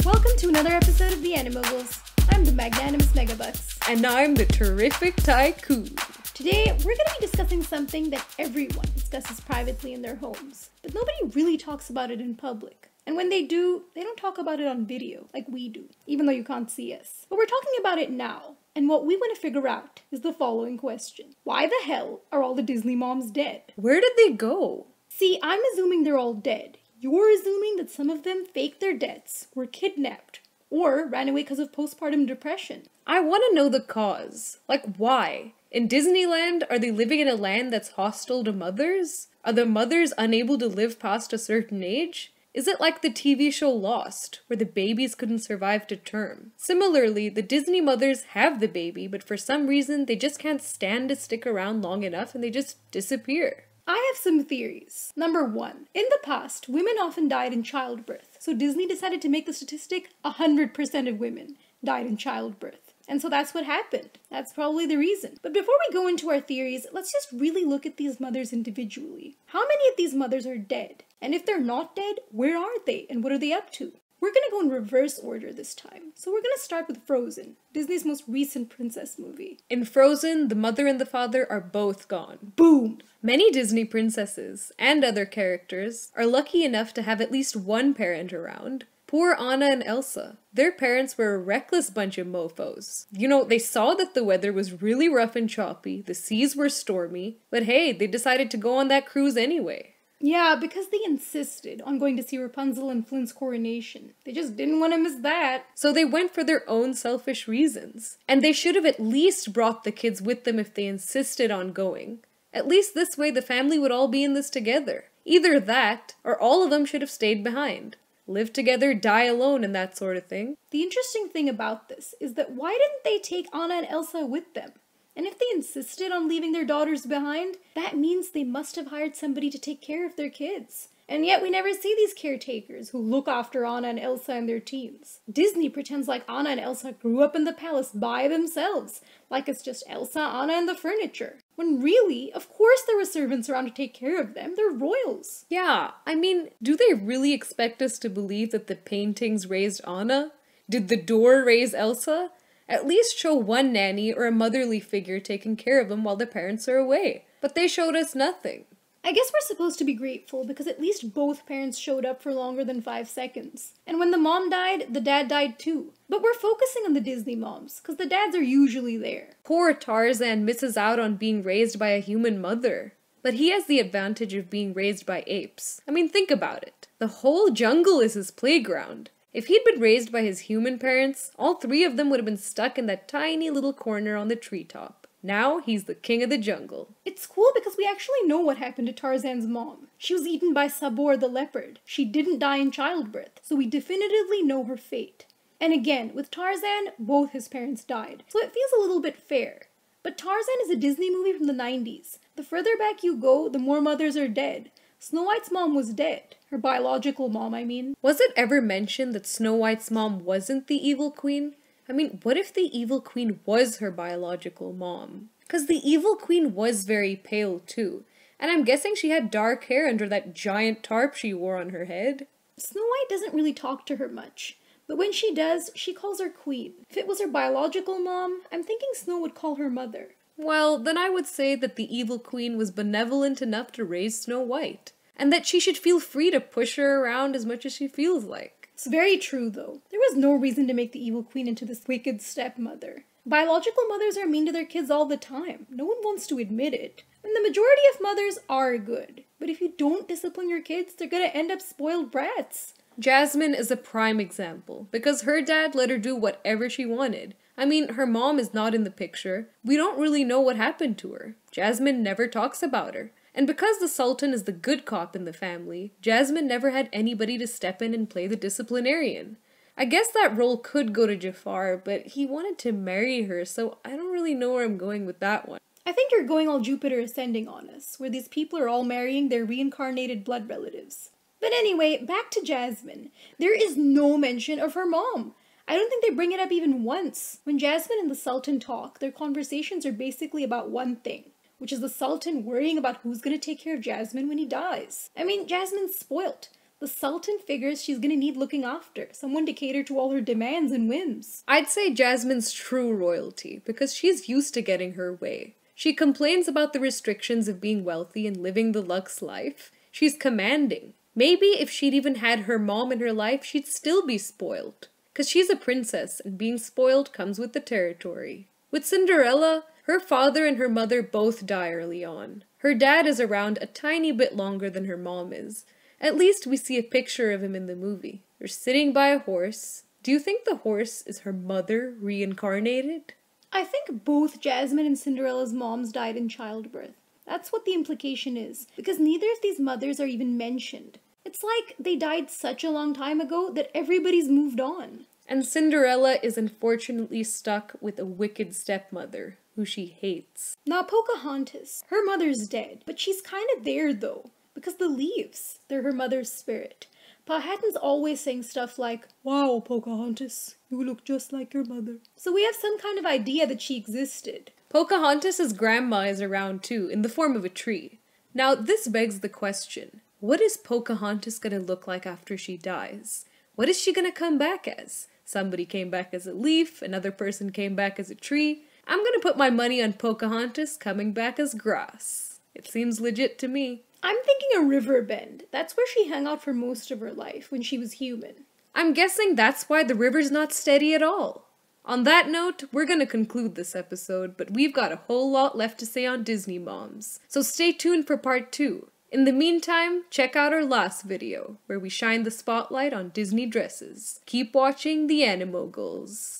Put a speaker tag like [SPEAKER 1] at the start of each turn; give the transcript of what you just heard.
[SPEAKER 1] Welcome to another episode of The Animoguls. I'm the magnanimous Megabucks.
[SPEAKER 2] And I'm the terrific Tycoon.
[SPEAKER 1] Today, we're going to be discussing something that everyone discusses privately in their homes, but nobody really talks about it in public. And when they do, they don't talk about it on video, like we do, even though you can't see us. But we're talking about it now, and what we want to figure out is the following question. Why the hell are all the Disney moms dead?
[SPEAKER 2] Where did they go?
[SPEAKER 1] See, I'm assuming they're all dead. You're assuming that some of them faked their deaths, were kidnapped, or ran away because of postpartum depression.
[SPEAKER 2] I want to know the cause. Like, why? In Disneyland, are they living in a land that's hostile to mothers? Are the mothers unable to live past a certain age? Is it like the TV show Lost, where the babies couldn't survive to term? Similarly, the Disney mothers have the baby, but for some reason, they just can't stand to stick around long enough and they just disappear.
[SPEAKER 1] I have some theories. Number 1. In the past, women often died in childbirth, so Disney decided to make the statistic 100% of women died in childbirth. And so that's what happened. That's probably the reason. But before we go into our theories, let's just really look at these mothers individually. How many of these mothers are dead? And if they're not dead, where are they and what are they up to? We're gonna go in reverse order this time. So we're gonna start with Frozen, Disney's most recent princess movie.
[SPEAKER 2] In Frozen, the mother and the father are both gone.
[SPEAKER 1] Boom!
[SPEAKER 2] Many Disney princesses, and other characters, are lucky enough to have at least one parent around. Poor Anna and Elsa. Their parents were a reckless bunch of mofos. You know, they saw that the weather was really rough and choppy, the seas were stormy, but hey, they decided to go on that cruise anyway.
[SPEAKER 1] Yeah, because they insisted on going to see Rapunzel and Flint's coronation. They just didn't want to miss that.
[SPEAKER 2] So they went for their own selfish reasons. And they should have at least brought the kids with them if they insisted on going. At least this way the family would all be in this together. Either that, or all of them should have stayed behind. Live together, die alone, and that sort of thing.
[SPEAKER 1] The interesting thing about this is that why didn't they take Anna and Elsa with them? And if they insisted on leaving their daughters behind, that means they must have hired somebody to take care of their kids. And yet we never see these caretakers who look after Anna and Elsa and their teens. Disney pretends like Anna and Elsa grew up in the palace by themselves, like it's just Elsa, Anna, and the furniture. When really, of course there were servants around to take care of them, they're royals.
[SPEAKER 2] Yeah, I mean, do they really expect us to believe that the paintings raised Anna? Did the door raise Elsa? At least show one nanny or a motherly figure taking care of them while the parents are away. But they showed us nothing.
[SPEAKER 1] I guess we're supposed to be grateful because at least both parents showed up for longer than 5 seconds. And when the mom died, the dad died too. But we're focusing on the Disney moms, because the dads are usually there.
[SPEAKER 2] Poor Tarzan misses out on being raised by a human mother. But he has the advantage of being raised by apes. I mean, think about it. The whole jungle is his playground. If he'd been raised by his human parents, all 3 of them would have been stuck in that tiny little corner on the treetop. Now, he's the king of the jungle.
[SPEAKER 1] It's cool because we actually know what happened to Tarzan's mom. She was eaten by Sabor the leopard. She didn't die in childbirth, so we definitively know her fate. And again, with Tarzan, both his parents died, so it feels a little bit fair. But Tarzan is a Disney movie from the 90s. The further back you go, the more mothers are dead. Snow White's mom was dead. Her biological mom, I mean.
[SPEAKER 2] Was it ever mentioned that Snow White's mom wasn't the evil queen? I mean, what if the evil queen was her biological mom? Because the evil queen was very pale too, and I'm guessing she had dark hair under that giant tarp she wore on her head.
[SPEAKER 1] Snow White doesn't really talk to her much, but when she does, she calls her queen. If it was her biological mom, I'm thinking Snow would call her mother.
[SPEAKER 2] Well, then I would say that the evil queen was benevolent enough to raise Snow White, and that she should feel free to push her around as much as she feels like.
[SPEAKER 1] It's very true, though. There was no reason to make the evil queen into this wicked stepmother. Biological mothers are mean to their kids all the time. No one wants to admit it. And the majority of mothers are good. But if you don't discipline your kids, they're gonna end up spoiled brats.
[SPEAKER 2] Jasmine is a prime example, because her dad let her do whatever she wanted. I mean, her mom is not in the picture. We don't really know what happened to her. Jasmine never talks about her. And because the Sultan is the good cop in the family, Jasmine never had anybody to step in and play the disciplinarian. I guess that role could go to Jafar, but he wanted to marry her, so I don't really know where I'm going with that one.
[SPEAKER 1] I think you're going all Jupiter ascending on us, where these people are all marrying their reincarnated blood relatives. But anyway, back to Jasmine. There is no mention of her mom. I don't think they bring it up even once. When Jasmine and the Sultan talk, their conversations are basically about one thing. which is the Sultan worrying about who's going to take care of Jasmine when he dies. I mean, Jasmine's spoilt. The Sultan figures she's gonna need looking after, someone to cater to all her demands and whims.
[SPEAKER 2] I'd say Jasmine's true royalty, because she's used to getting her way. She complains about the restrictions of being wealthy and living the luxe life. She's commanding. Maybe if she'd even had her mom in her life, she'd still be spoiled. Because she's a princess, and being spoiled comes with the territory. With Cinderella, her father and her mother both die early on. Her dad is around a tiny bit longer than her mom is. At least we see a picture of him in the movie. They're sitting by a horse. Do you think the horse is her mother reincarnated?
[SPEAKER 1] I think both Jasmine and Cinderella's moms died in childbirth. That's what the implication is, because neither of these mothers are even mentioned. It's like they died such a long time ago that everybody's moved on.
[SPEAKER 2] And Cinderella is unfortunately stuck with a wicked stepmother, who she hates.
[SPEAKER 1] Now Pocahontas, her mother's dead, but she's kind of there though, because the leaves, they're her mother's spirit. Powhatan's always saying stuff like, "Wow, Pocahontas, you look just like your mother." So we have some kind of idea that she existed.
[SPEAKER 2] Pocahontas' grandma is around too, in the form of a tree. Now, this begs the question, what is Pocahontas gonna look like after she dies? What is she gonna come back as? Somebody came back as a leaf, another person came back as a tree. I'm gonna put my money on Pocahontas coming back as grass. It seems legit to me.
[SPEAKER 1] I'm thinking a river bend. That's where she hung out for most of her life, when she was human.
[SPEAKER 2] I'm guessing that's why the river's not steady at all. On that note, we're gonna conclude this episode, but we've got a whole lot left to say on Disney moms. So stay tuned for part 2. In the meantime, check out our last video, where we shine the spotlight on Disney dresses. Keep watching the Animoguls.